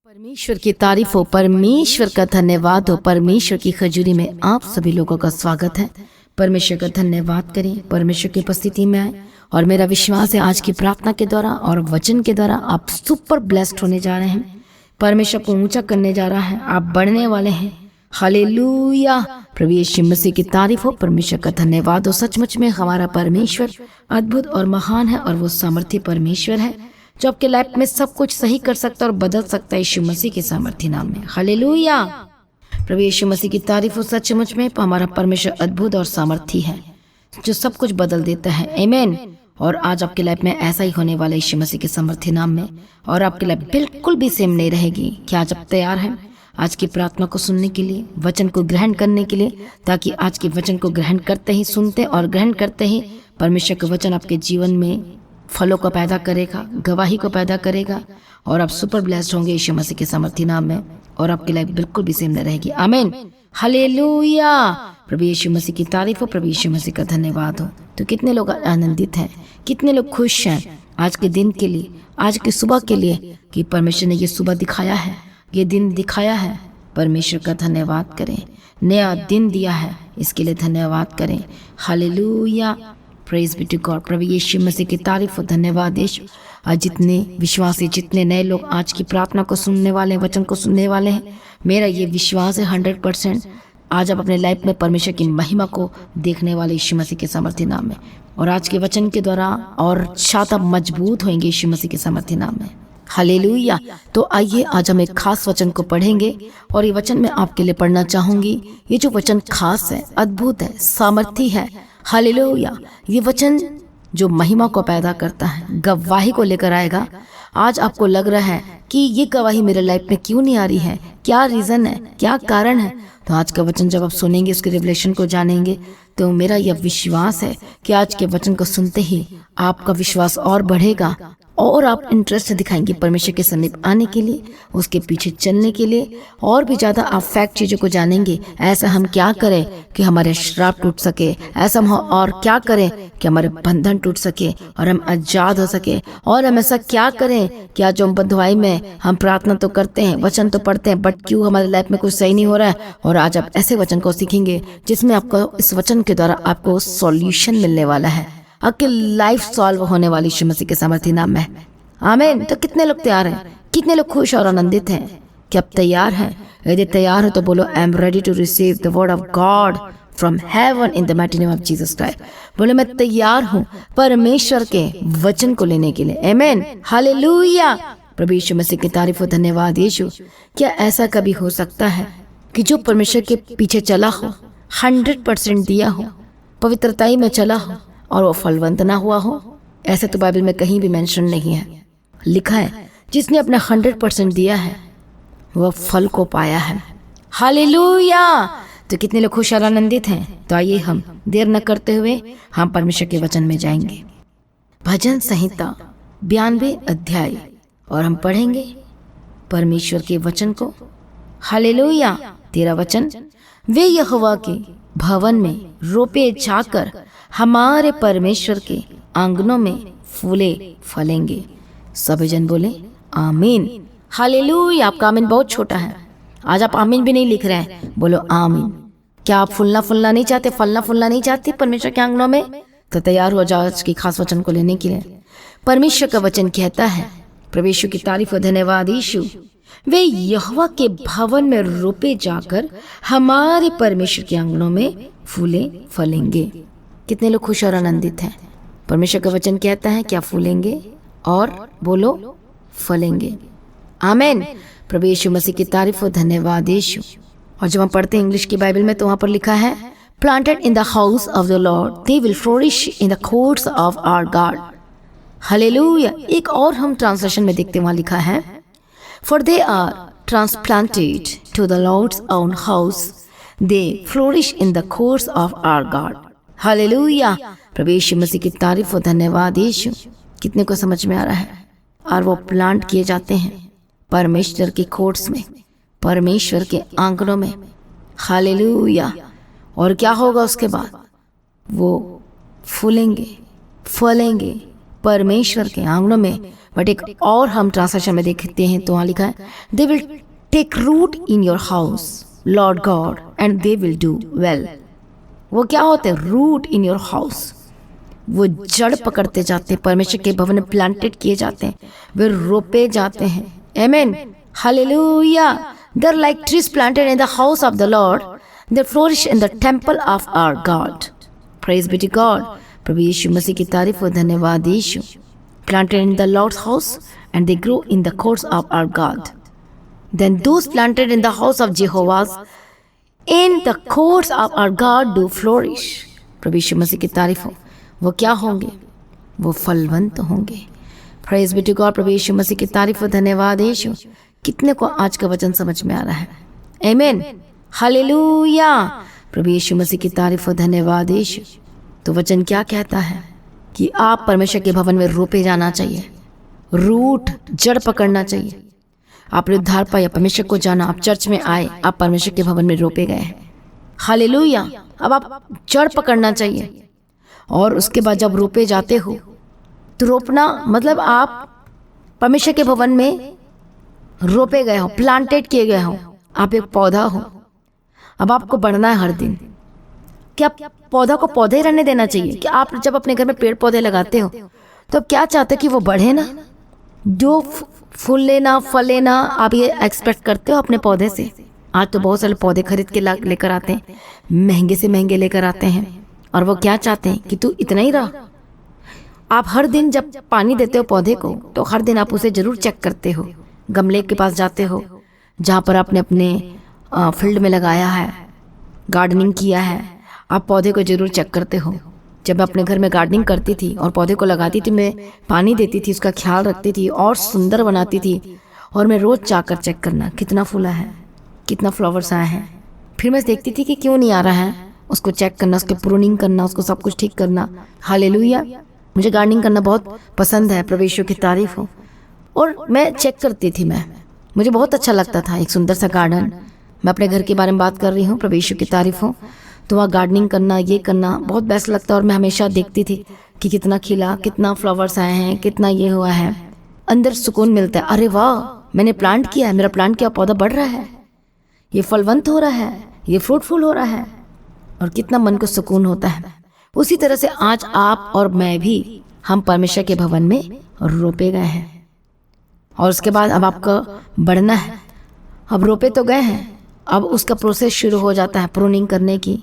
परमेश्वर की तारीफ हो, परमेश्वर का धन्यवाद हो। परमेश्वर की खजूरी में आप सभी लोगों का स्वागत है। परमेश्वर का धन्यवाद करें, परमेश्वर की उपस्थिति में आए। और मेरा विश्वास है आज की प्रार्थना के द्वारा और वचन के द्वारा आप सुपर ब्लेस्ड होने जा रहे हैं। परमेश्वर को ऊंचा करने जा रहा है, आप बढ़ने वाले हैं। हालेलुया, प्रभु यीशु मसीह की तारीफ हो, परमेश्वर का धन्यवाद हो। सचमुच में हमारा परमेश्वर अद्भुत और महान है और वो सामर्थी परमेश्वर है जो आपके लाइफ में सब कुछ सही कर सकता है और बदल सकता है यीशु मसीह के सामर्थी नाम में। हालेलुया, प्रभु यीशु मसीह की तारीफ हो। सचमुच में हमारा परमेश्वर अद्भुत और सामर्थी है जो सब कुछ बदल देता है। आमीन। और आज आपके लाइफ में ऐसा ही होने वाला है यीशु मसीह के सामर्थी नाम में। और आपकी लाइफ बिल्कुल भी सेम नहीं रहेगी। क्या आज आप तैयार हैं आज की प्रार्थना को सुनने के लिए, वचन को ग्रहण करने के लिए, ताकि आज के वचन को ग्रहण करते ही, सुनते और ग्रहण करते ही परमेश्वर का वचन आपके जीवन में फलों को पैदा करेगा, गवाही को पैदा करेगा और आप सुपर ब्लेस्ड होंगे यीशु मसीह के सामर्थी नाम में। और आपकी लाइफ बिल्कुल भी सेम नहीं रहेगी। आमीन, हालेलुया, प्रभु यीशु मसीह की तारीफ हो, प्रभु यीशु मसीह का धन्यवाद हो। तो कितने लोग आनंदित हैं, कितने लोग खुश हैं आज के दिन के लिए, आज की सुबह के लिए कि परमेश्वर ने ये सुबह दिखाया है, ये दिन दिखाया है। परमेश्वर का धन्यवाद करें, नया दिन दिया है इसके लिए धन्यवाद करें। Hallelujah, praise be to God, प्रभु यीशु मसीह की तारीफ और धन्यवाद यीशु। आज जितने विश्वासी, जितने नए लोग आज की प्रार्थना को सुनने वाले हैं, वचन को सुनने वाले हैं, मेरा ये विश्वास है 100% आज आप अपने लाइफ में परमेश्वर की महिमा को देखने वाले यीशु मसीह के सामर्थी नाम में। और आज के वचन के द्वारा और शायद मजबूत होंगे यीशु मसीह के सामर्थी नाम में। हालेलुया। तो आइए आज हम एक खास वचन को पढ़ेंगे और ये वचन मैं आपके लिए पढ़ना चाहूंगी। ये जो वचन खास है, अद्भुत है, सामर्थी है। हालेलुया, ये वचन जो महिमा को पैदा करता है, गवाही को लेकर आएगा। आज आपको लग रहा है कि ये गवाही मेरे लाइफ में क्यों नहीं आ रही है, क्या रीज़न है, क्या कारण है। तो आज का वचन जब आप सुनेंगे, उसके रिवलेशन को जानेंगे, तो मेरा यह विश्वास है कि आज के वचन को सुनते ही आपका विश्वास और बढ़ेगा और आप इंटरेस्ट दिखाएंगे परमेश्वर के समीप आने के लिए, उसके पीछे चलने के लिए। और भी ज़्यादा आप फैक्ट चीज़ों को जानेंगे। ऐसा हम क्या करें कि हमारे श्राप टूट सके, ऐसा हम और क्या करें कि हमारे बंधन टूट सके और हम आज़ाद हो सके। और हम ऐसा क्या करें कि आज जो हम बंधुआई में हम प्रार्थना तो करते हैं, वचन तो पढ़ते हैं, बट क्यों हमारे लाइफ में कुछ सही नहीं हो रहा है। और आज आप ऐसे वचन को सीखेंगे जिसमें आपको इस वचन के द्वारा आपको सॉल्यूशन मिलने वाला है, आपकी लाइफ सॉल्व होने वाली यीशु मसीह के सामर्थी नाम में। आमीन। तो कितने लोग तैयार हैं, कितने लोग खुश और आनंदित हैं? क्या आप तैयार हैं? यदि तैयार हो तो बोलो I am ready to receive the word of God from heaven in the mighty name of Jesus Christ. बोलो मैं तैयार हूँ परमेश्वर के वचन को लेने के लिए। आमीन, हालेलुया, प्रभु यीशु मसीह की तारीफ और धन्यवाद यीशु। क्या ऐसा कभी हो सकता है कि जो परमेश्वर के पीछे चला हो, 100% दिया हो, पवित्रताई में चला हो और वो फलवंत ना हुआ हो? ऐसे तो बाइबल में कहीं भी मेंशन नहीं है। लिखा है जिसने अपना 100% दिया है वह फल को पाया है। हालेलुया। तो कितने लोग खुश और आनंदित हैं? तो आइए हम देर न करते हुए हम परमेश्वर के वचन में जाएंगे। भजन संहिता 92 अध्याय और हम पढ़ेंगे परमेश्वर के वचन को। हालेलुया। 13 वचन, वे यहोवा के भवन में रोपे जाकर हमारे परमेश्वर के आंगनों में फूले फलेंगे। सभी जन बोले आमीन। हालेलुया। आपका आमीन बहुत छोटा है। आज आप आमीन भी नहीं लिख रहे हैं, बोलो आमीन। क्या आप फूलना नहीं चाहते, फलना नहीं चाहते परमेश्वर के आंगनों में? तो तैयार हो जाओ आज की खास वचन को लेने के लिए। परमेश्वर का वचन कहता है, प्रभु यीशु की तारीफ और धन्यवाद यीशु, वे यहोवा के भवन में रोपे जाकर हमारे परमेश्वर के आंगनों में फूले फलेंगे। कितने लोग खुश और आनंदित हैं? परमेश्वर का वचन कहता है क्या फूलेंगे और बोलो फलेंगे। आमीन। प्रभु यीशु मसीह की तारीफ और धन्यवाद यीशु। और जब हम पढ़ते हैं इंग्लिश की बाइबल में तो वहाँ पर लिखा है planted in the house of the Lord they will flourish in the courts of our God. Hallelujah. एक और हम ट्रांसलेशन में देखते वहाँ लिखा है for they are transplanted to the Lord's own house they flourish in the courts of our God. Hallelujah. प्रभु यीशु मसीह की तारीफ और धन्यवाद यीशु। कितने को समझ में आ रहा है? और वो प्लांट किए जाते हैं परमेश्वर के कोर्ट्स में, परमेश्वर के आंगनों में। हालेलुया। और क्या होगा उसके बाद? वो फूलेंगे, फलेंगे, परमेश्वर के आंगनों में। बट एक और हम ट्रांसलेशन में देखते हैं तो वहाँ लिखा है they will take root in your house Lord God and they will do well. वो क्या होते हैं? Root in your house. वो जड़ पकड़ते जाते हैं, परमेश्वर के भवन में प्लांटेड किए जाते हैं, वे रोपे जाते हैं। आमीन, hallelujah. They are like trees planted in the house of the Lord, they flourish in the temple of our God. Praise be to God. प्रभु यीशु मसीह की तारीफ और धन्यवाद यीशु। Planted in the Lord's house and they grow in the courts of our God. Then those planted in the house of Jehovah's in the courts of our God do flourish. प्रभु यीशु मसीह की तारीफ हो। वो क्या होंगे? वो फलवंत होंगे। Praise be to God। प्रभु यीशु मसीह की तारीफ और धन्यवाद यीशु। कितने को आज का वचन समझ में आ रहा है? आमीन, हालेलुया। प्रभु यीशु मसीह की तारीफ और धन्यवाद यीशु। तो वचन क्या कहता है कि आप परमेश्वर के भवन में रोपे जाना चाहिए, रूट जड़ पकड़ना चाहिए। आपने उद्धार पाया, परमेश्वर को जाना, आप चर्च में आए, आप परमेश्वर के भवन में रोपे गए हैं। हालेलुया। अब आप जड़ पकड़ना चाहिए और उसके बाद जब रोपे जाते हो तो रोपना मतलब आप परमेश्वर के भवन में रोपे गए हो, प्लांटेड किए गए हो, आप एक पौधा हो। अब आपको बढ़ना है हर दिन। क्या पौधा को पौधे रहने देना चाहिए? कि आप जब अपने घर में पेड़ पौधे लगाते हो तो क्या चाहते हो कि वो बढ़े ना, जो फूल लेना फल लेना आप ये एक्सपेक्ट करते हो अपने पौधे से। आज तो बहुत सारे पौधे खरीद के लेकर आते हैं, महंगे से महंगे लेकर आते हैं, और वो क्या चाहते हैं कि तू इतना ही रह। आप हर दिन जब पानी देते हो पौधे को तो हर दिन आप उसे जरूर चेक करते हो। गमले के पास जाते हो जहाँ पर आपने अपने फील्ड में लगाया है, गार्डनिंग किया है, आप पौधे को जरूर चेक करते हो। जब मैं अपने घर में गार्डनिंग करती थी और पौधे को लगाती थी, मैं पानी देती थी, उसका ख्याल रखती थी और सुंदर बनाती थी, और मैं रोज़ जाकर चेक करना कितना फूला है, कितना फ्लावर्स आए हैं। फिर मैं देखती थी कि क्यों नहीं आ रहा है, उसको चेक करना, उसके प्रूनिंग करना, उसको सब कुछ ठीक करना। हालेलुया। मुझे गार्डनिंग करना बहुत पसंद है, प्रभु यीशु की तारीफ हो। और मैं चेक करती थी, मुझे बहुत अच्छा लगता था। एक सुंदर सा गार्डन, मैं अपने घर के बारे में बात कर रही हूँ, प्रभु यीशु की तारीफ हो। तो वहाँ गार्डनिंग करना, ये करना बहुत बेस्ट लगता है। और मैं हमेशा देखती थी कि कितना खिला, कितना फ्लावर्स आए हैं, कितना ये हुआ है, अंदर सुकून मिलता है। अरे वाह, मैंने प्लांट किया है, मेरा प्लांट किया पौधा बढ़ रहा है, ये फलवंत हो रहा है, ये फ्रूटफुल हो रहा है, और कितना मन को सुकून होता है। उसी तरह से आज आप और मैं भी, हम परमेश्वर के भवन में रोपे गए हैं, और उसके बाद अब आपको बढ़ना है। अब रोपे तो गए हैं, अब उसका प्रोसेस शुरू हो जाता है, प्रूनिंग करने की,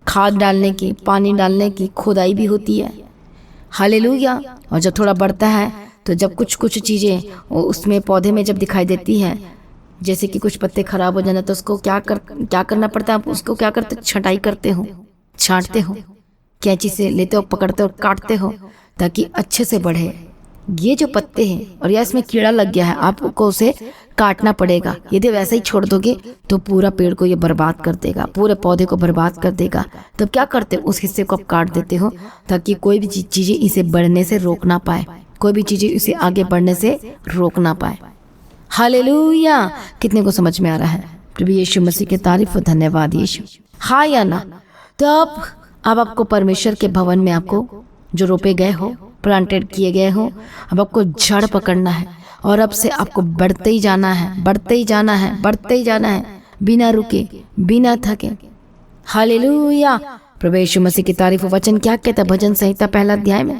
खाद डालने की, पानी डालने की, खुदाई भी होती है। हालेलुया। और जब थोड़ा बढ़ता है तो जब कुछ कुछ चीज़ें उसमें पौधे में जब दिखाई देती हैं, जैसे कि कुछ पत्ते खराब हो जाना, तो उसको क्या करना पड़ता है? आप उसको क्या करते? छटाई करते हो, छांटते हो, कैंची से लेते हो, पकड़ते हो, काटते हो, ताकि अच्छे से बढ़े। ये जो पत्ते हैं और या इसमें कीड़ा लग गया है, आपको उसे काटना पड़ेगा। यदि वैसे ही छोड़ दोगे तो पूरा पेड़ को ये बर्बाद कर देगा, पूरे पौधे को बर्बाद कर देगा। तब क्या करते हो? उस हिस्से को आप काट देते हो, ताकि कोई भी चीज़ें इसे बढ़ने से रोक ना पाए, कोई भी चीज़ें इसे आगे बढ़ने से रोक ना पाए। हालेलुया। कितने को समझ में आ रहा है? प्रभु यीशु मसीह की तारीफ और धन्यवाद यीशु। हाँ या ना? तो अब आपको परमेश्वर के भवन में, आपको जो रोपे गए हो, प्लांटेड किए गए हो, अब आपको जड़ पकड़ना है, और अब से आपको बढ़ते ही जाना है, बढ़ते ही जाना है, बढ़ते ही जाना है, बिना रुके, बिना थके। हालेलुया। प्रभु यीशु मसीह की तारीफ। वचन क्या कहता है? भजन संहिता 1 अध्याय में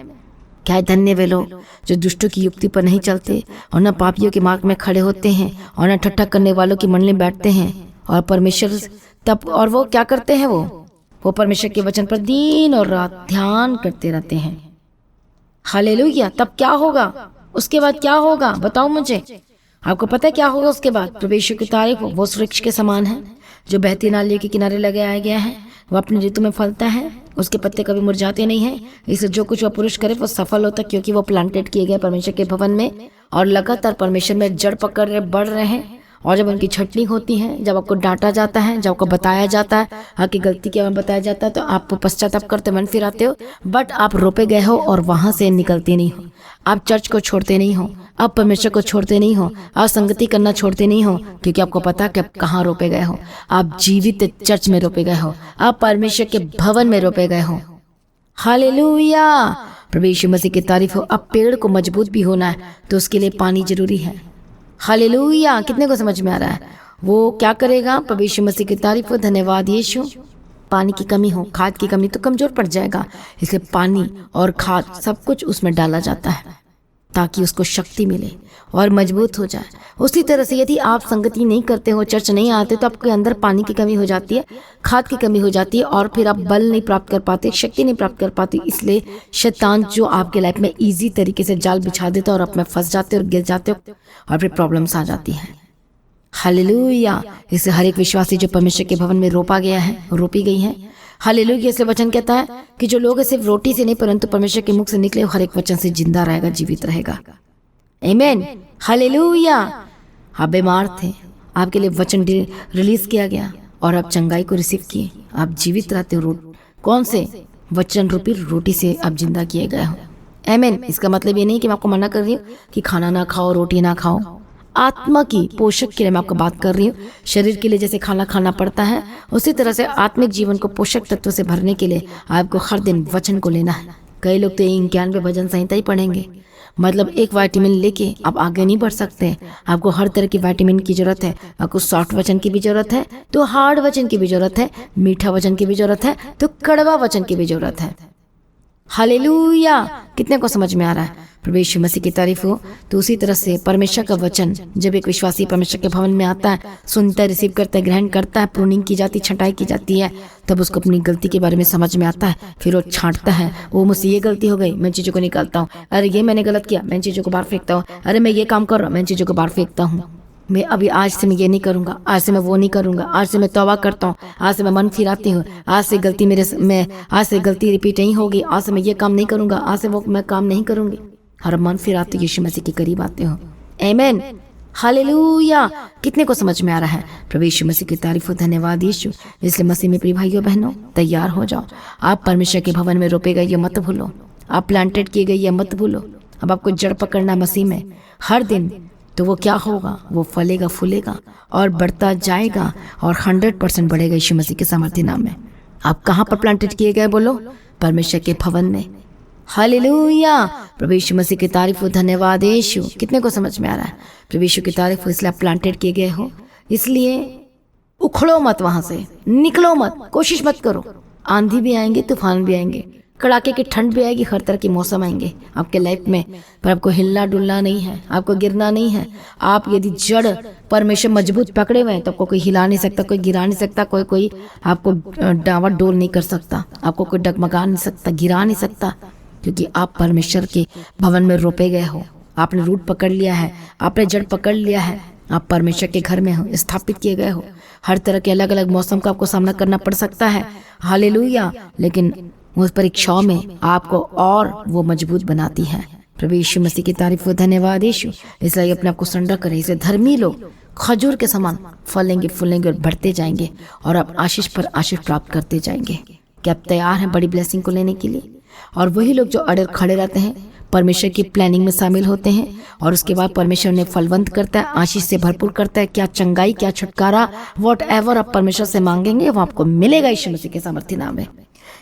क्या है? धन्य वे लोग जो दुष्टों की युक्ति पर नहीं चलते, और न पापियों के मार्ग में खड़े होते हैं, और न ठट्ठा करने वालों की मंडली में बैठते हैं, और परमेश्वर तब, और वो क्या करते हैं? वो परमेश्वर के वचन पर दिन और रात ध्यान करते रहते हैं। हालेलुया। तब क्या होगा? उसके बाद क्या होगा? बताओ मुझे, आपको पता है क्या होगा उसके बाद? प्रभु यीशु की तारीफ हो। वो उस वृक्ष के समान है जो बहती नालियों के किनारे लगाया गया है, वो अपनी ऋतु में फलता है, उसके पत्ते कभी मुरझाते नहीं हैं। इससे जो कुछ वह पुरुष करे वो सफल होता है, क्योंकि वो प्लांटेड किए गए परमेश्वर के भवन में, और लगातार परमेश्वर में जड़ पकड़ रहे, बढ़ रहे हैं। और जब उनकी छटनी होती है, जब आपको डांटा जाता है, जब आपको बताया जाता है, आपकी गलती के बारे में बताया जाता है, तो आप पश्चाताप करते, मन फिराते हो, बट आप रोपे गए हो और वहाँ से निकलते नहीं हो। आप चर्च को छोड़ते नहीं हो, आप परमेश्वर को छोड़ते नहीं हो, आप संगति करना छोड़ते नहीं हो, क्योंकि आपको पता कि आप कहाँ रोपे गए हो। आप जीवित चर्च में रोपे गए हो, आप परमेश्वर के भवन में रोपे गए हो। हालेलुया। प्रभु यीशु मसीह की तारीफ हो। अब पेड़ को मजबूत भी होना है तो उसके लिए पानी जरूरी है। हालेलुया, कितने को समझ में आ रहा है? वो क्या करेगा? प्रभु यीशु मसीह की तारीफ हो। धन्यवाद यीशु। पानी की कमी हो, खाद की कमी तो कमजोर पड़ जाएगा, इसलिए पानी और खाद सब कुछ उसमें डाला जाता है ताकि उसको शक्ति मिले और मजबूत हो जाए। उसी तरह से यदि आप संगति नहीं करते हो, चर्च नहीं आते, तो आपके अंदर पानी की कमी हो जाती है, खाद की कमी हो जाती है और फिर आप बल नहीं प्राप्त कर पाते, शक्ति नहीं प्राप्त कर पाते। इसलिए शैतान जो आपके लाइफ में इजी तरीके से जाल बिछा देता है और आप में फंस जाते हो और गिर जाते हो और फिर प्रॉब्लम्स आ जाती हैं। हालेलुया। इसे हर एक विश्वासी जो परमेश्वर के भवन में रोपा गया है, रोपी गई है। हालेलुया। इसलिए वचन कहता है कि जो लोग सिर्फ रोटी से नहीं परंतु परमेश्वर के मुख से निकले हर एक वचन से जिंदा रहेगा, जीवित रहेगा। आमीन। हालेलुया। आप बीमार थे, आपके लिए वचन रिलीज किया गया और आप चंगाई को रिसीव किए, आप जीवित रहते हो। कौन से? वचन रूपी रोटी से आप जिंदा किए गए हो। आमीन। इसका मतलब ये नहीं कि मैं आपको मना कर रही हूँ कि खाना ना खाओ, रोटी ना खाओ। आत्मा की पोषक के लिए मैं आपको बात कर रही हूँ। शरीर के लिए जैसे खाना खाना पड़ता है, उसी तरह से आत्मिक जीवन को पोषक तत्व से भरने के लिए आपको हर दिन वचन को लेना है। कई लोग तो 91 भजन संहिता ही पढ़ेंगे, मतलब एक विटामिन लेके आप आगे नहीं बढ़ सकते। आपको हर तरह की विटामिन की जरूरत है। आपको सॉफ्ट वचन की भी जरूरत है, तो हार्ड वचन की भी जरूरत है, मीठा वचन की भी जरूरत है, तो कड़वा वचन की भी जरूरत है। हालेलुया। कितने को समझ में आ रहा है? प्रभु यीशु मसीह की तारीफ हो। तो उसी तरह से परमेश्वर का वचन जब एक विश्वासी परमेश्वर के भवन में आता है, सुनता है, रिसीव करता है, ग्रहण करता है, प्रूनिंग की जाती, छटाई की जाती है, तब उसको अपनी गलती के बारे में समझ में आता है। फिर वो छांटता है, वो मुझसे ये गलती हो गई, मैं चीज़ों को निकालता हूँ। अरे ये मैंने गलत किया, मैं चीज़ों को बाहर फेंकता हूँ। अरे मैं ये काम कर रहा हूँ, मैं चीज़ों को बाहर फेंकता हूँ। मैं अभी आज से मैं ये नहीं करूँगा, आज से मैं वो नहीं करूँगा, आज से मैं तौबा करता हूँ, आज से मैं मन फिराती हूँ, आज से गलती आज से गलती रिपीट नहीं होगी, आज से मैं ये काम नहीं करूँगा, आज से वो मैं काम नहीं करूँगी। हर मन फिराते यीशु मसीह के करीब आते हो। आमीन। हालेलुया। कितने को समझ में आ रहा है? प्रभु यीशु मसीह की तारीफ हो। धन्यवाद यीशु। इसलिए मसीह में प्रिय भाइयों बहनों, तैयार हो जाओ। आप परमेश्वर के भवन में रोपे गए ये मत भूलो, आप प्लांटेड किए गए ये मत भूलो। अब आपको जड़ पकड़ना मसीह में हर दिन, तो वो क्या होगा? वो फलेगा, फूलेगा और बढ़ता जाएगा और 100% बढ़ेगा यीशु मसीह के सामर्थ्य नाम में। आप कहाँ पर प्लांटेड किए गए? बोलो, परमेश्वर के भवन में। हालेलुया। प्रभु यीशु मसीह की तारीफ हो। धन्यवाद यीशु। कितने को समझ में आ रहा है? प्रभु यीशु की तारीफ हो। इसलिए आप प्लांटेड किए गए हो, इसलिए उखड़ो मत, वहां से निकलो मत, कोशिश मत करो। आंधी भी आएंगे, तूफान भी आएंगे, कड़ाके की ठंड भी आएगी, हर तरह के मौसम आएंगे आपके लाइफ में, पर आपको हिलना डुलना नहीं है, आपको गिरना नहीं है। आप यदि जड़ परमेश्वर मजबूत पकड़े हुए हैं तो आपको कोई हिला नहीं सकता, कोई गिरा नहीं सकता, कोई आपको डावा डोल नहीं कर सकता, आपको कोई डगमगा नहीं सकता, गिरा नहीं सकता, क्योंकि आप परमेश्वर के भवन में रोपे गए हो। आपने रूट पकड़ लिया है, आपने जड़ पकड़ लिया है, आप परमेश्वर के घर में हो, स्थापित किए गए हो। हर तरह के अलग अलग मौसम का आपको सामना करना पड़ सकता है। हालेलुया। लेकिन उस परीक्षाओं में आपको और वो मजबूत बनाती है। प्रभु यीशु मसीह की तारीफ हो। धन्यवाद यीशु। इसलिए अपने आप को सरेंडर करें। इसे धर्मी लोग खजूर के समान फलेंगे, फूलेंगे और बढ़ते जाएंगे और आप आशीष पर आशीष प्राप्त करते जाएंगे। क्या आप तैयार हैं बड़ी ब्लेसिंग को लेने के लिए? और वही लोग जो अड़े खड़े रहते हैं, परमेश्वर की प्लानिंग में शामिल होते हैं और उसके बाद परमेश्वर ने फलवंत करता है, आशीष से भरपूर करता है। क्या चंगाई, क्या छुटकारा, वॉट एवर आप परमेश्वर से मांगेंगे वो आपको मिलेगा यीशु मसीह के सामर्थ्य नाम में।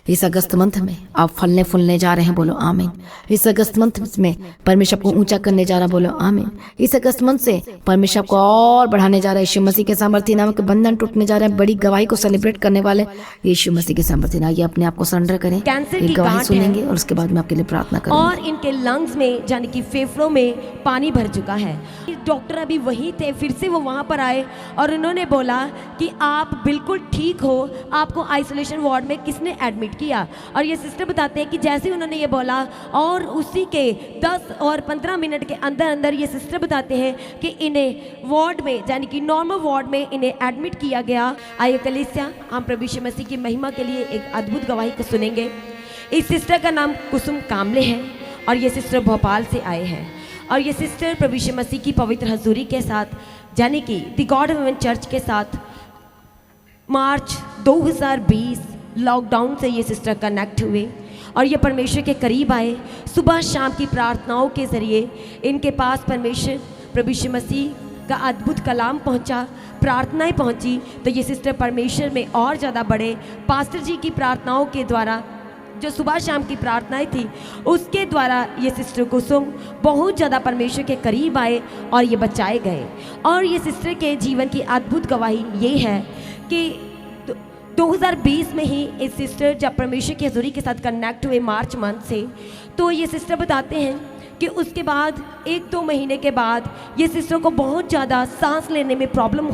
इस अगस्त मंथ में आप फलने फूलने जा रहे हैं, बोलो आमीन। इस अगस्त मंथ में परमेश्वर आपको ऊंचा करने जा रहा, बोलो आमीन। इस अगस्त मंथ से परमेश्वर आपको और बढ़ाने जा रहा है। यीशु मसीह के सामर्थ्य नाम के बंधन टूटने जा रहे हैं। बड़ी गवाही को सेलिब्रेट करने वाले यीशु मसीह के सामर्थ्य नाम। ये अपने आप को सरेंडर करें, एक गवाही सुनेंगे और उसके बाद में आपके लिए प्रार्थना करेंगे। और इनके लंग्स में यानी कि फेफड़ों में पानी भर चुका है। डॉक्टर अभी वही थे, फिर से वो वहाँ पर आए और उन्होंने बोला कि आप बिल्कुल ठीक हो, आपको आइसोलेशन वार्ड में किसने एडमिट किया। और ये सिस्टर बताते हैं कि जैसे उन्होंने ये बोला और उसी के 10 और 15 मिनट के अंदर अंदर ये सिस्टर बताते हैं कि इन्हें वार्ड में यानी कि नॉर्मल वार्ड में इन्हें एडमिट किया गया। आइए कलीसिया, हम प्रभु यीशु मसीह की महिमा के लिए एक अद्भुत गवाही को सुनेंगे। इस सिस्टर का नाम कुसुम कामले है और ये सिस्टर भोपाल से आए हैं और ये सिस्टर प्रभु यीशु मसीह की पवित्र हजूरी के साथ यानी कि द गॉड वुमेन चर्च के साथ मार्च 2020 लॉकडाउन से ये सिस्टर कनेक्ट हुए और ये परमेश्वर के करीब आए। सुबह शाम की प्रार्थनाओं के ज़रिए इनके पास परमेश्वर प्रभु यीशु मसीह का अद्भुत कलाम पहुंचा, प्रार्थनाएं पहुंची, तो ये सिस्टर परमेश्वर में और ज़्यादा बढ़े। पास्टर जी की प्रार्थनाओं के द्वारा जो सुबह शाम की प्रार्थनाएं थी उसके द्वारा ये सिस्टर कुसुम बहुत ज़्यादा परमेश्वर के करीब आए और ये बचाए गए। और ये सिस्टर के जीवन की अद्भुत गवाही ये है कि 2020 में ही इस सिस्टर जब परमेश्वर की हजूरी के साथ कनेक्ट हुए मार्च मंथ से, तो ये सिस्टर बताते हैं कि उसके बाद 1-2 महीने के बाद ये सिस्टर को बहुत ज़्यादा सांस लेने में प्रॉब्लम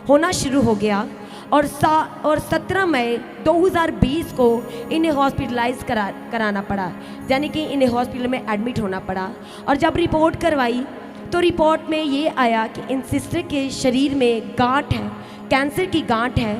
होना शुरू हो गया और 17 मई 2020 को इन्हें हॉस्पिटलाइज कराना पड़ा, यानी कि इन्हें हॉस्पिटल में एडमिट होना पड़ा। और जब रिपोर्ट करवाई तो रिपोर्ट में ये आया कि इन सिस्टर के शरीर में गांठ है, कैंसर की गांठ है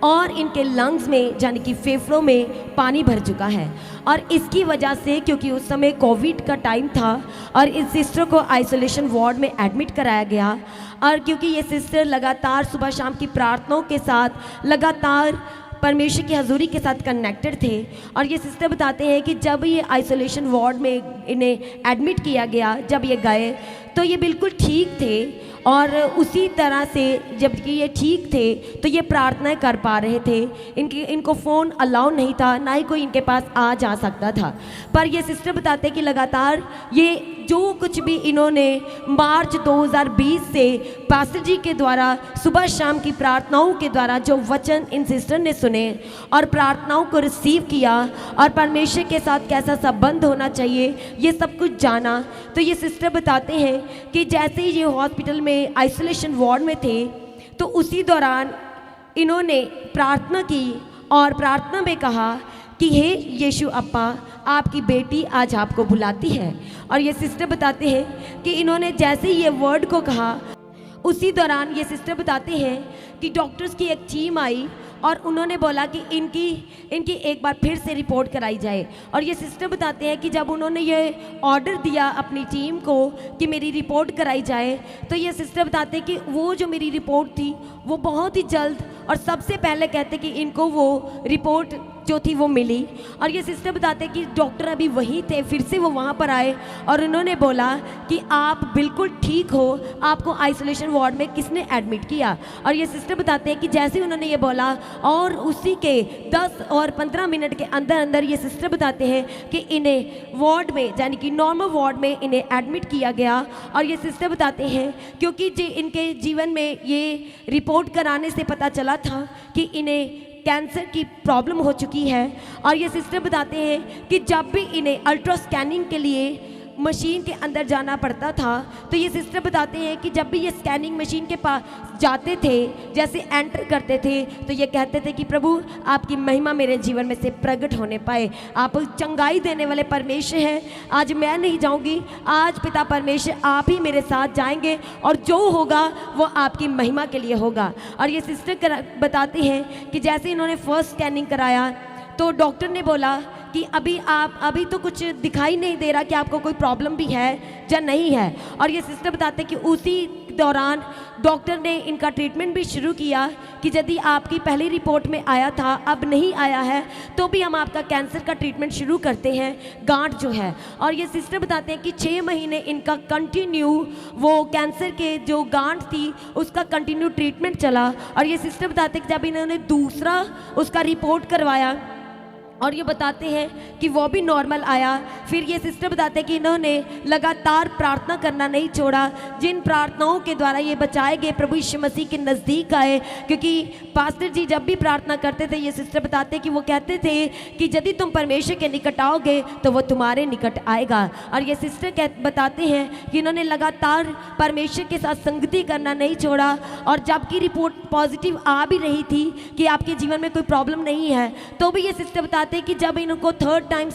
और इनके लंग्स में यानी कि फेफड़ों में पानी भर चुका है। और इसकी वजह से, क्योंकि उस समय कोविड का टाइम था और इस सिस्टर को आइसोलेशन वार्ड में एडमिट कराया गया, और क्योंकि ये सिस्टर लगातार सुबह शाम की प्रार्थनाओं के साथ लगातार परमेश्वर की हजूरी के साथ कनेक्टेड थे। और ये सिस्टर बताते हैं कि जब ये आइसोलेशन वार्ड में इन्हें एडमिट किया गया, जब ये गए तो ये बिल्कुल ठीक थे और उसी तरह से जबकि ये ठीक थे तो ये प्रार्थनाएं कर पा रहे थे। इनको फ़ोन अलाउ नहीं था, ना ही कोई इनके पास आ जा सकता था। पर ये सिस्टर बताते हैं कि लगातार ये जो कुछ भी इन्होंने मार्च 2020 से पास्टर जी के द्वारा सुबह शाम की प्रार्थनाओं के द्वारा जो वचन इन सिस्टर ने सुने और प्रार्थनाओं को रिसीव किया और परमेश्वर के साथ कैसा संबंध होना चाहिए ये सब कुछ जाना, तो ये सिस्टर बताते हैं कि जैसे ही ये हॉस्पिटल में आइसोलेशन वार्ड में थे तो उसी दौरान इन्होंने प्रार्थना की और प्रार्थना में कहा कि हे यीशु अप्पा, आपकी बेटी आज आपको बुलाती है। और ये सिस्टर बताते हैं कि इन्होंने जैसे ही ये वर्ड को कहा उसी दौरान ये सिस्टर बताते हैं कि डॉक्टर्स की एक टीम आई और उन्होंने बोला कि इनकी एक बार फिर से रिपोर्ट कराई जाए। और ये सिस्टर बताते हैं कि जब उन्होंने ये ऑर्डर दिया अपनी टीम को कि मेरी रिपोर्ट कराई जाए, तो ये सिस्टर बताते हैं कि वो जो मेरी रिपोर्ट थी वो बहुत ही जल्द और सबसे पहले कहते कि इनको वो रिपोर्ट जो थी वो मिली। और ये सिस्टर बताते कि डॉक्टर अभी वहीं थे, फिर से वो वहाँ पर आए और उन्होंने बोला कि आप बिल्कुल ठीक हो, आपको आइसोलेशन वार्ड में किसने एडमिट किया। और ये सिस्टर बताते हैं कि जैसे उन्होंने ये बोला और उसी के 10 और 15 मिनट के अंदर अंदर ये सिस्टर बताते हैं कि इन्हें वार्ड में यानी कि नॉर्मल वार्ड में इन्हें एडमिट किया गया। और ये सिस्टर बताते हैं क्योंकि इनके जीवन में ये रिपोर्ट कराने से पता चला था कि इन्हें कैंसर की प्रॉब्लम हो चुकी है। और ये सिस्टर बताते हैं कि जब भी इन्हें अल्ट्रा स्कैनिंग के लिए मशीन के अंदर जाना पड़ता था तो ये सिस्टर बताते हैं कि जब भी ये स्कैनिंग मशीन के पास जाते थे, जैसे एंटर करते थे तो ये कहते थे कि प्रभु आपकी महिमा मेरे जीवन में से प्रकट होने पाए, आप चंगाई देने वाले परमेश्वर हैं। आज मैं नहीं जाऊंगी, आज पिता परमेश्वर आप ही मेरे साथ जाएंगे और जो होगा वो आपकी महिमा के लिए होगा। और ये सिस्टर बताते हैं कि जैसे इन्होंने फर्स्ट स्कैनिंग कराया तो डॉक्टर ने बोला कि अभी तो कुछ दिखाई नहीं दे रहा कि आपको कोई प्रॉब्लम भी है या नहीं है। और ये सिस्टर बताते हैं कि उसी दौरान डॉक्टर ने इनका ट्रीटमेंट भी शुरू किया कि यदि आपकी पहली रिपोर्ट में आया था अब नहीं आया है तो भी हम आपका कैंसर का ट्रीटमेंट शुरू करते हैं, गांठ जो है। और ये सिस्टर बताते हैं कि 6 महीने इनका कंटिन्यू वो कैंसर के जो गांठ थी उसका कंटिन्यू ट्रीटमेंट चला। और ये सिस्टर बताते हैं कि जब इन्होंने दूसरा उसका रिपोर्ट करवाया और ये बताते हैं कि वो भी नॉर्मल आया, फिर ये सिस्टर बताते हैं कि इन्होंने लगातार प्रार्थना करना नहीं छोड़ा, जिन प्रार्थनाओं के द्वारा ये बचाए गए प्रभु यीशु मसीह के नज़दीक आए। क्योंकि पास्टर जी जब भी प्रार्थना करते थे ये सिस्टर बताते कि वो कहते थे कि यदि तुम परमेश्वर के निकट आओगे तो वो तुम्हारे निकट आएगा। और ये सिस्टर बताते हैं कि इन्होंने लगातार परमेश्वर के साथ संगति करना नहीं छोड़ा। और जबकि रिपोर्ट पॉजिटिव आ भी रही थी कि आपके जीवन में कोई प्रॉब्लम नहीं है, तो भी ये सिस्टर बताते कि जब इनको 3rd टाइम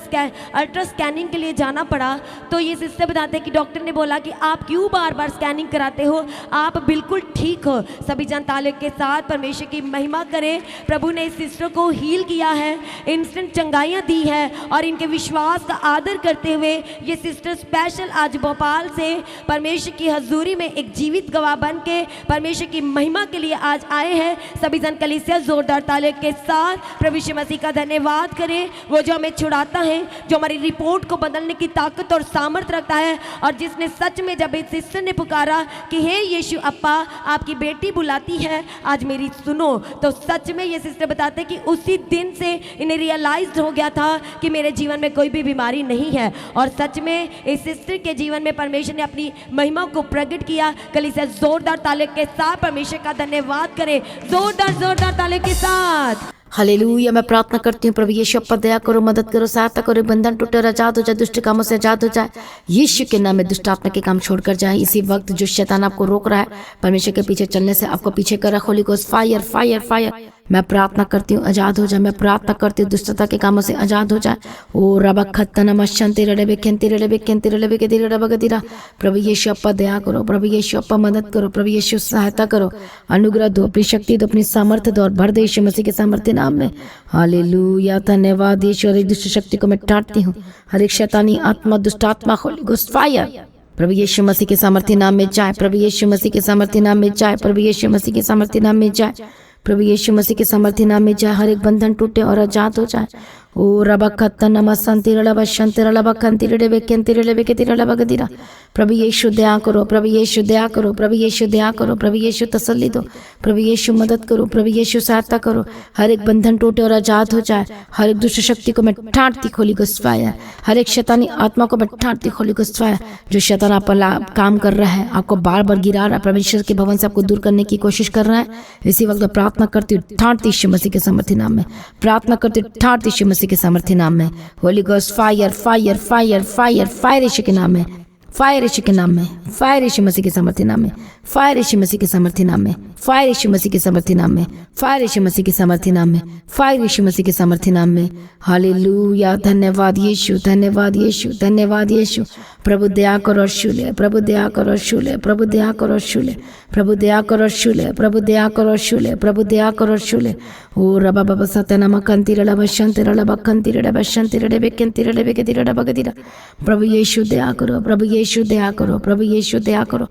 अल्ट्रा स्कैनिंग के लिए जाना पड़ा तो ये सिस्टर बताते हैं कि डॉक्टर ने बोला कि आप क्यों बार बार स्कैनिंग कराते हो, आप बिल्कुल ठीक हो। सभी जन तालियों के साथ परमेश्वर की महिमा करें। प्रभु ने इस सिस्टर को हील किया है, इंस्टेंट चंगाइयाँ दी है और इनके विश्वास का आदर करते हुए ये सिस्टर स्पेशल आज भोपाल से परमेश्वर की हजूरी में एक जीवित गवाह बन के परमेश्वर की महिमा के लिए आज आए हैं। सभी जन कलीसिया जोरदार तालियों के साथ प्रभु यीशु मसीह का धन्यवाद करे, वो जो हमें छुड़ाता है, जो हमारी रिपोर्ट को बदलने की ताकत और सामर्थ्य रखता है। और जिसने सच में जब इस सिस्टर ने पुकारा कि हे यीशु अप्पा, आपकी बेटी बुलाती है, आज मेरी सुनो, तो सच में ये सिस्टर बताते कि उसी दिन से इन्हें रियलाइज हो गया था कि मेरे जीवन में कोई भी बीमारी नहीं है। और सच में इस सिस्टर के जीवन में परमेश्वर ने अपनी महिमा को प्रकट किया। कल इसे जोरदार ताले के साथ परमेश्वर का धन्यवाद करें, जोरदार ताले के साथ। हालेलुया। मैं प्रार्थना करती हूँ प्रभु यीशु अप्पा, दया करो, मदद करो, सहायता करो, बंधन टूटे और आजाद हो जाए, दुष्ट कामों से आजाद हो जाए। यीशु के नाम में दुष्ट आत्मा के काम छोड़कर जाए। इसी वक्त जो शैतान आपको रोक रहा है परमेश्वर के पीछे चलने से, आपको पीछे कर रहा, Holi Ghost fire fire fire, मैं प्रार्थना करती हूँ आजाद हो जाए। मैं प्रार्थना करती हूँ दुष्टता के कामों से आजाद हो जाए। ओ रबा खत्तना मशंती रड़े खेंती रड़े के दिरा रबा गदिरा। प्रभु यीशु अप्पा दया करो, प्रभु यीशु अप्पा मदद करो, प्रभु यीशु सहायता करो, अनुग्रह दो, अपनी शक्ति दो, अपनी सामर्थ्य दो और भर दे यीशु मसीह के सामर्थ्य नाम में। हालेलुया। धन्यवाद यीशु। हर एक दुष्ट शक्ति को मैं टाटती हूँ, हर एक शैतानी आत्मा, दुष्ट आत्मा, होली गोस्ट फायर प्रभु यीशु मसीह के सामर्थ्य नाम में जाए, प्रभु यीशु मसीह के सामर्थ्य नाम में जाए, प्रभु यीशु मसीह के सामर्थ्य नाम में जाए, प्रभु यीशु मसीह के सामर्थ्य नाम में जाए। हर एक बंधन टूटे और आजाद हो जाए। ओ रबा खत्तना मसंती रड़बा शंती रड़बा खंती रड़े केंती रड़े के तिरा रबा गदिरा। प्रभु यीशु दया करो, प्रभु यीशु दया करो, प्रभु यीशु दया करो, प्रभु यीशु तसल्ली दो, प्रभु यीशु मदद करो, प्रभु यीशु सहायता करो। हर एक बंधन टूटे और आजाद हो जाए। हर एक दुष्ट शक्ति को मैं ठाटती होली गोस्ट फायर, हर एक शैतानी आत्मा को मैं ठाटती होली गोस्ट फायर। जो शैतान आप पर काम कर रहा है, आपको बार बार गिरा रहा है, परमेश्वर के भवन से आपको दूर करने की कोशिश कर रहा है, इसी वक्त मैं प्रार्थना करती हूँ ठाटती यीशु मसीह के सामर्थ्य नाम में, प्रार्थना करती हूँ ठाटती यीशु मसीह के सामर्थ्य नाम में। Holy Ghost fire fire fire fire fire यीशु के नाम में, फायर यीशु के नाम में, फायर यीशु मसीह के सामर्थ्य नाम में, फायर यीशु मसीह के सामर्थ्य नाम में, फायर यीशु मसीह के सामर्थ्य नाम में, फायर यीशु मसीह के सामर्थ्य नाम में, फायर यीशु मसीह के सामर्थ्य नाम में। हालेलुया। धन्यवाद यीशु, धन्यवाद यीशु, धन्यवाद यीशु। प्रभु दया करो और शूले, प्रभु दया करो और शूले, प्रभु दया करो और शूले, प्रभु दया करो और शूले, प्रभु दया करो और शूले, प्रभु दया करो और शूले। ओ रबा बाबा सतना कंती रड़बा शंती रड़बा कंती रड़बा शंती रड़े केंती रड़े के तिरा रबा गदिरा। प्रभु यीशु दया करो, प्रभु यीशु दया करो, प्रभु यीशु दया करो,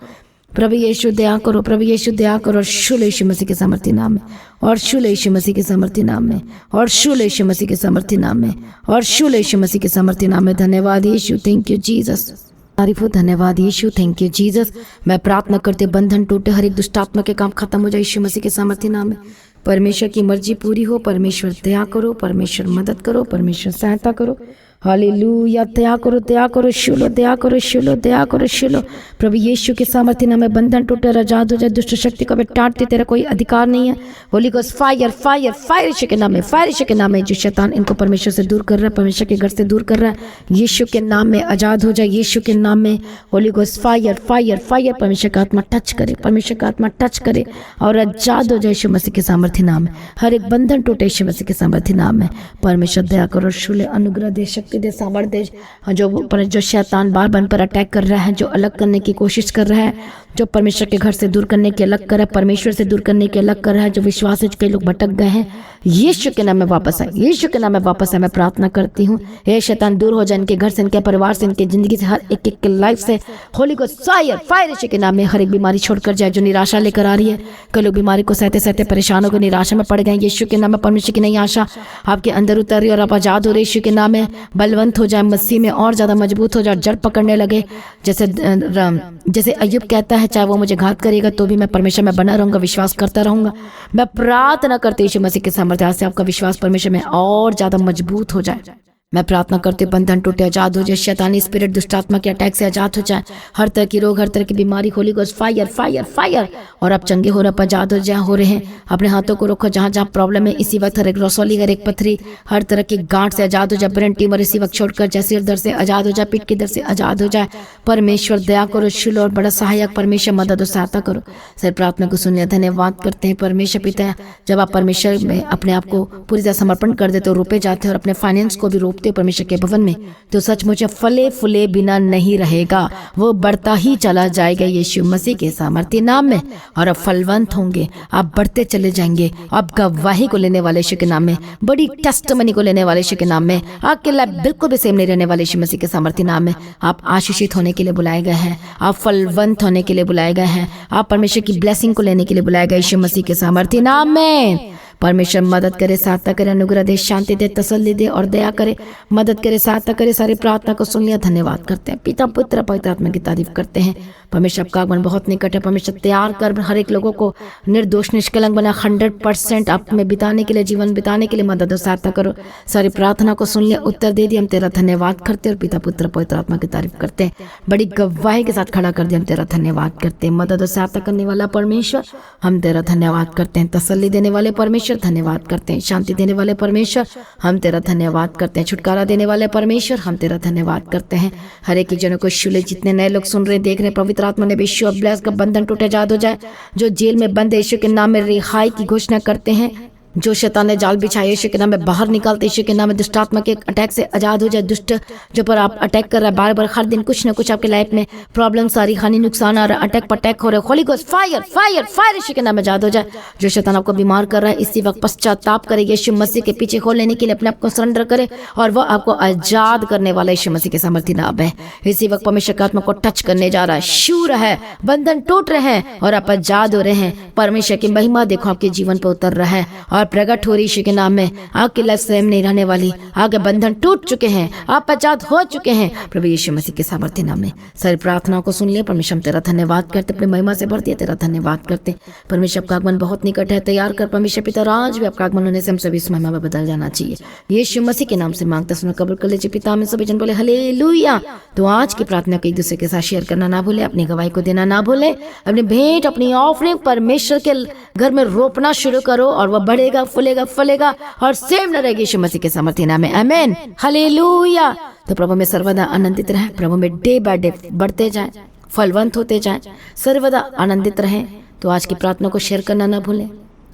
प्रभु यीशु दया करो, प्रभु यीशु दया करो और शूल यीशु मसीह के सामर्थ्य नाम में, और शूल यीशु मसीह के सामर्थ्य नाम में, और शूल यीशु मसीह के सामर्थ्य नाम में, और शूल यीशु मसीह के सामर्थ्य नाम में। धन्यवाद यीशु, थैंक यू जीसस। तारीफ हो, धन्यवाद यीशु, थैंक यू जीसस। मैं प्रार्थना करते बंधन टूटे, हर एक दुष्ट आत्मा के काम खत्म हो जाए यीशु मसीह के सामर्थ्य नाम में। परमेश्वर की मर्जी पूरी हो, परमेश्वर दया करो, परमेश्वर मदद करो, परमेश्वर सहायता करो। हालेलुया। दया करो शुलो, दया करो शुलो, दया करो शुलो। प्रभु यीशु के सामर्थ्य नाम में बंधन टूटे और आजाद हो जाए। दुष्ट शक्ति को टाटते, तेरा कोई अधिकार नहीं है। Holy Ghost fire fire fire यीशु के नाम में, फायर यीशु के नाम में। जो शैतान इनको परमेश्वर से दूर कर रहा है, परमेश्वर के घर से दूर कर रहा है, यीशु के नाम में आजाद हो जाए, यीशु के नाम में। Holy Ghost fire fire fire. परमेश्वर का आत्मा टच करे, परमेश्वर का आत्मा टच करे और आजाद हो जाए यीशु मसीह के सामर्थ्य नाम में। हर एक बंधन टूटे यीशु मसीह के सामर्थ्य नाम में। परमेश्वर दया करो, शुले, अनुग्रह दे, शक्ति दे, सामर्थ्य दे। जो शैतान बार बार पर अटैक कर रहा है, जो अलग करने की कोशिश कर रहा है, जो परमेश्वर के घर से दूर करने के अलग कर रहा है, परमेश्वर से दूर करने के अलग कर रहा है, जो विश्वास से कई लोग भटक गए हैं, यीशु के नाम में वापस आए, यीशु के नाम में वापस आए। मैं प्रार्थना करती हूँ, हे शैतान दूर हो जाए इनके घर से, इनके परिवार से, इनकी जिंदगी से, हर एक के लाइफ से। होली गोस्ट फायर फायर यीशु के नाम में। हर एक बीमारी छोड़कर जाए जो निराशा लेकर आ रही है। कई लोग बीमारी को सहते सहते परेशान हो गए, निराशा में पड़ गए। यीशु के नाम में परमेश्वर की नई आशा आपके अंदर उतर रही और आप आजाद हो रहे। यीशु के नाम में बलवंत हो जाए, मसीह में और ज्यादा मजबूत हो जाए, जड़ पकड़ने लगे। जैसे अय्यूब कहता है, चाहे वो मुझे घात करेगा तो भी मैं परमेश्वर में बना रहूंगा, विश्वास करता रहूंगा। मैं प्रार्थना करती हूं यीशु मसीह के सामर्थ्य से आपका विश्वास परमेश्वर में और ज्यादा मजबूत हो जाए। मैं प्रार्थना करती हूँ बंधन टूटे, आजाद हो जाए, शैतानी स्पिरिट दुष्ट आत्मा के अटैक से आजाद हो जाए। हर तरह की रोग, हर तरह की बीमारी, Holi Ghost fire fire fire. और आप चंगे हो रहे, आजाद हो जहाँ हो रहे हैं। अपने हाथों को रखो जहाँ जहाँ प्रॉब्लम है। इसी वक्त हर एक रसौली, हर एक पथरी, हर तरह की गांठ से आजाद हो जाए। ब्रेन ट्यूमर इसी वक्त छोड़कर जाए, सिर दर्द से आजाद हो जाए, पीठ के दर्द से आजाद हो जाए। परमेश्वर दया करो, शुल और बड़ा सहायक परमेश्वर मदद और सहायता करो। सर प्रार्थना को सुनिए, धन्यवाद करते हैं परमेश्वर पिता। जब आप परमेश्वर में अपने आप को पूरी तरह समर्पण कर देते हो, रोपे जाते हो और अपने फाइनेंस को भी रोपते हो परमेश्वर के भवन में, तो सचमुच फले फूले बिना नहीं रहेगा, वो बढ़ता ही चला जाएगा यीशु मसीह के सामर्थ्य नाम में। और अब फलवंत होंगे, आप बढ़ते चले जाएंगे। आप गवाही को लेने वाले यीशु के नाम में, बड़ी टेस्टमनी को लेने वाले यीशु के नाम में, आपके लाइफ बिल्कुल भी सेम नहीं रहने वाले यीशु मसीह के सामर्थ्य नाम में। आप आशीषित होने के लिए बुलाए गए हैं, आप फलवंत होने के लिए बुलाए गए हैं, आप परमेश्वर की ब्लेसिंग को लेने के लिए बुलाए गए यीशु मसीह के सामर्थ्य नाम में। परमेश्वर मदद करे, सहायता करे, अनुग्रह दे, शांति दे, तसल्ली दे और दया करे, मदद करे, सहायता करे। सारी प्रार्थना को सुन लिया, धन्यवाद करते हैं। पिता पुत्र पवित्र आत्मा की तारीफ करते हैं। परमेश्वर आपका आगमन बहुत निकट है। परमेश्वर तैयार कर हर एक लोगों को निर्दोष निष्कलंक बना 100% आप में बिताने के लिए, जीवन बिताने के लिए मदद और सहायता करो। सारी प्रार्थना को सुन लिया, उत्तर दे दिया, हम तेरा धन्यवाद करते हैं और पिता पुत्र पवित्र आत्मा की तारीफ करते हैं। बड़ी गवाही के साथ खड़ा कर दिया, हम तेरा धन्यवाद करते हैं। मदद और सहायता करने वाला परमेश्वर, हम तेरा धन्यवाद करते हैं। तसल्ली देने वाले परमेश्वर, धन्यवाद करते हैं। शांति देने वाले परमेश्वर, हम तेरा धन्यवाद करते हैं। छुटकारा देने वाले परमेश्वर, हम तेरा धन्यवाद करते हैं। हर एक जनों को शुले, जितने नए लोग सुन रहे देख रहे, पवित्र आत्मा ने विश्व अभ्यास का बंधन टूटे, आजाद हो जाए। जो जेल में बंद है, यीशु के नाम में रिहाई की घोषणा करते हैं। जो शैतान ने जाल बिछाया, यीशु के नाम में बाहर निकालते, यीशु के नाम में दुष्ट आत्मा के अटैक से आजाद हो जाए। दुष्ट जो पर आप अटैक कर रहा है, बार बार हर दिन कुछ ना कुछ आपके लाइफ में प्रॉब्लम, सारी हानि, नुकसान आ रहा है, अटैक पटैक हो रहा है, Holy Ghost fire fire fire, यीशु के नाम में आजाद हो जाए। जो शैतान आपको बीमार कर रहा है, इसी वक्त पश्चाताप करे, यीशु मसीह के पीछे हो लेने के लिए अपने आप को सरेंडर करे और वह आपको आजाद करने वाला यीशु मसीह के सामर्थ्य नाम है। इसी वक्त परमेश्वर का आत्मा को टच करने जा रहा है। शूर है, बंधन टूट रहे हैं और आप आजाद हो रहे हैं। परमेश्वर की महिमा देखो आपके जीवन पर उतर रहा है और प्रकट हो रही के नाम में। आपकी लाइफ स्वयं नहीं रहने वाली, आगे बंधन टूट चुके हैं, आप आजाद हो चुके हैं प्रभु यीशु मसीह के सामर्थ्य नाम में। सारी प्रार्थनाओं को सुन लिया, परमेश्वर हम तेरा धन्यवाद करते, अपनी महिमा से भर दिया, तेरा धन्यवाद करते। परमेश्वर आपका आगमन बहुत निकट है, तैयार कर परमेश्वर पिता। आज भी आपका आगमन होने से हम सभी इस महिमा में बदल जाना चाहिए। यीशु मसीह के नाम से मांगता सुनो, कबूल कर लीजिए पिता। में सभी जन बोले हालेलुया। तो आज की प्रार्थना को एक दूसरे के साथ शेयर करना ना भूले, अपनी गवाही को देना ना भूले, अपनी भेंट, अपनी ऑफरिंग परमेश्वर के घर में रोपना शुरू करो और वह बढ़ेगा, फूलेगा, फलेगा और सेम न रहेगी यीशु मसीह के सामर्थ्य नाम में। आमेन, हालेलुया। तो प्रभु में सर्वदा आनंदित रहें, प्रभु में डे बाय डे बढ़ते जाएं, फलवंत होते जाएं, सर्वदा आनंदित रहें। तो आज की प्रार्थना को शेयर करना ना भूलें,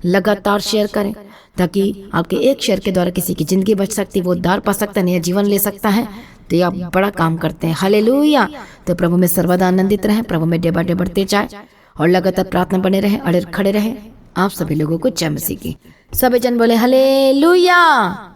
लगातार शेयर करें ताकि आपके एक शेयर के द्वारा किसी की जिंदगी बच सकती, वो उद्धार पा सकता है, नया जीवन ले सकता है। तो ये आप बड़ा काम करते हैं। हालेलुया। तो प्रभु में सर्वदा आनंदित रहें, प्रभु में डे बाय डे बढ़ते जाएं और लगातार प्रार्थना बने रहें, अड़े खड़े रहें। आप सभी लोगों को जय मसीह की। सभी जन बोले हालेलुया।